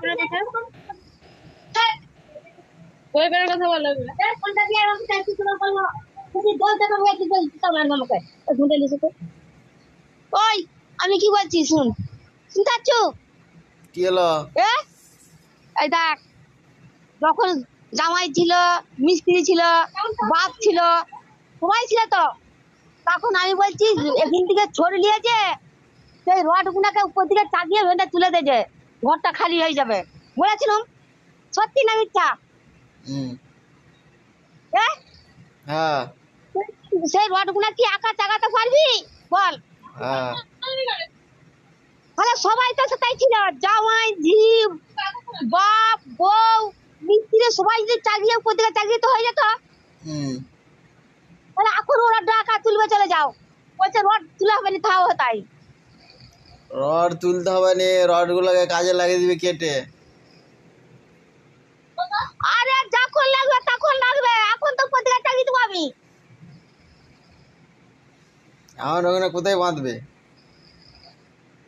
আপনার কথা ওই বের কথা বলো কোনটা দিয়ে আমি চাইছি তোমার বলবো তুমি বলতে পারবে কি বলতে তোমার আমাকে শুনতে লিখে তো ওই আমি কি বলছি শুন শুনতে পাচ্ছ কি হলো এই দেখ যখন জামাই ছিল মিস্ত্রি ছিল বাপ ছিল সবাই ছিল তো তখন আমি বলছি এখান থেকে ছড়ে নিয়েছে সেই রড গুনাকে উপর দিকে চাগিয়ে ভেঙে তুলে দেছে ঘরটা খালি হয়ে যাবে বলেছিলাম সত্যি না মিথ্যা হ্যাঁ সেই রড গুনা কি আঁকা চাগাতে পারবি বল তাহলে সবাই তো সেটাই ছিল জামাই ঝি বাপ বউ মিস্ত্রি সবাই যদি চাগিয়ে উপর দিকে চাগিয়ে তো হয়ে যেত তাহলে এখন ওরা ডাকা তুলবে চলে যাও বলছে রড তুলে হবে না তাও তাই রড তুলতে হবে না রড গুলোকে কাজে লাগিয়ে দিবে কেটে আরে যখন লাগবে তখন লাগবে এখন তো উপর দিকে চাগিয়ে দেবো আমি আমার ওখানে কোথায় বাঁধবে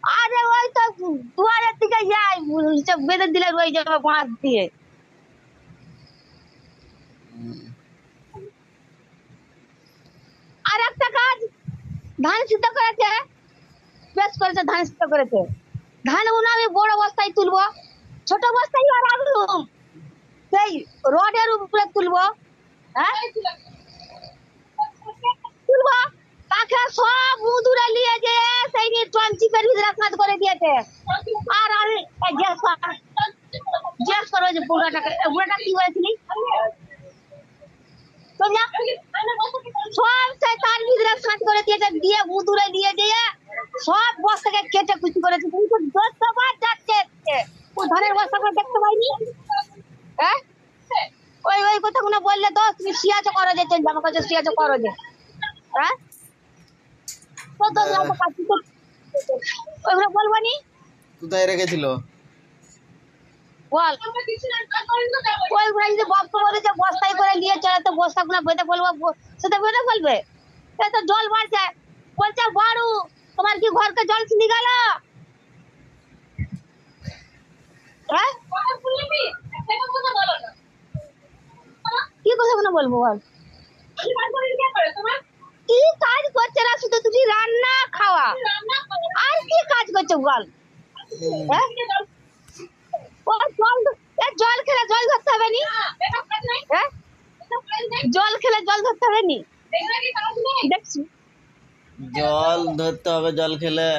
আরে ওই তো দুয়ারের দিকে যাই বেঁধে দিলে রয়ে যাবে বাঁধ দিয়ে আর একটা কাজ ধান সিদ্ধ করেছে বেশ করেছে ধান সিদ্ধ করেছে ধান গুলো আমি বড় বস্তায় তুলবো ছোট বস্তায় আর রাখলুম সেই রডের উপরে তুলবো হ্যাঁ তুলবো তাকে সব উদুরে নিয়ে যে সেই নিয়ে ট্রান্সিপের ভিতরে কাজ করে দিয়েছে আর আমি জিজ্ঞেস করো যে বুড়াটা কি হয়েছিলি সব সেই তার ভিতরে কাজ করে দিয়েছে দিয়ে উদুরে নিয়ে দিয়ে সব বস্তাকে কেটে কুচি করেছে কিন্তু দশবার যাচ্ছে ও ধানের বস্তাগুলো দেখতে পাইনি হ্যাঁ ওই ওই কথাগুলো বললে তো তুমি সিয়াচো করো যে আমার কাছে সিয়াচো করো যে হ্যাঁ ওইগুলো বলবো নি কোথায় রেখেছিল বল ওইগুলো যদি বাপকে বলে যে বস্তায় করে নিয়ে চলে তো বস্তাগুলো বেঁধে বলবো সেটা বেঁধে বলবে সে তো জল বাড়ছে বলছে বাড়ু তোমার কি ঘরকে জল ছিঁড়ে গেল হ্যাঁ কি কথা কোনো বলবো বল কি কাজ করছে না শুধু তুমি রান্না খাওয়া আর কি কাজ করছো বল জল খেলে জল ধরতে হবে নি জল খেলে জল ধরতে হবে নি দেখছি জল ধরতে হবে জল খেলে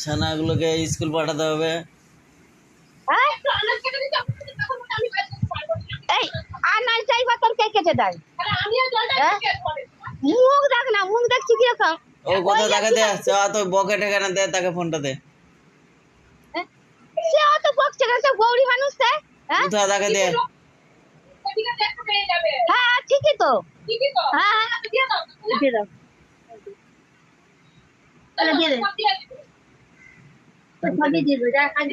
ছানাগুলোকে স্কুল পাঠাতে হবে এই আর নাই চাইবা তোর কে কেটে দেয় মুখ দেখ না মুখ দেখছি কি রকম ও কোথায় তাকে দে তো বকে ঠেকানা দে তাকে ফোনটা দে সে অত বকছে কেন সে গৌরী মানুষ কোথায় তাকে দে হ্যাঁ ঠিকই তো হ্যাঁ দিয়ে দাও দিয়ে দে সবই দিয়ে দেবো যা কাজ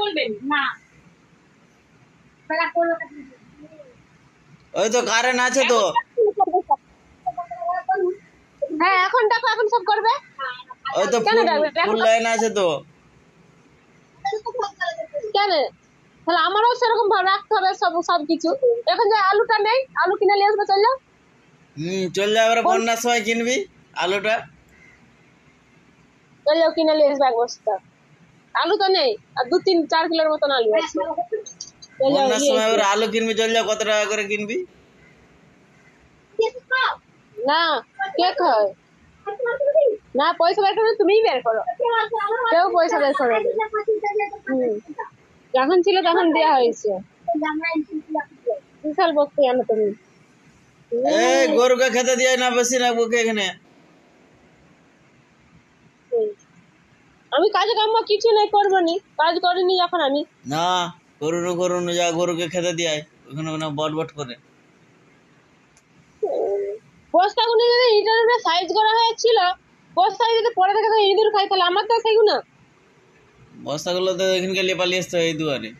বলবেন না ওই তো কারেন্ট আছে তো হ্যাঁ এখন দেখো এখন সব করবে ওই তো ফুল লাইন আছে তো কেন তাহলে আমারও সেরকম ভাবে রাখতে হবে সবকিছু এখন যে আলুটা নেই আলু কিনে নিয়ে আসবে চল চল যা এবারে বন্যার সময় কিনবি আলুটা চল কিনে নিয়ে আসবে এক বস্তা আলু তো নেই আর 2-3-4 কিলোর মতন আলু আছে বন্যার সময় এবারে আলু কিনবি চল যা কত টাকা করে কিনবি না কে খায় না পয়সা বের করবে তুমিই বের করো কেউ পয়সা বের করবে যখন ছিল তখন দেওয়া হয়েছে বিশাল বকতে জানো তুমি এই গরুকে খেতে দিয়ে না বেশি না বকে এখানে আমি কাজ কাম কিছু নাই করবো নি কাজ করিনি যখন আমি না করুন যা গরুকে খেতে দিয়ে ওখানে ওখানে বট করে বস্তাগুলো যদি ইটার উপরে সাইজ করা হয়েছিল বস্তায় যদি পরে থেকে ইঁদুর খাই তাহলে আমার তো সেইগুলো বস্তাগুলো তো এখানকে লিয়ে পালিয়ে আসতে এই দুয়ারে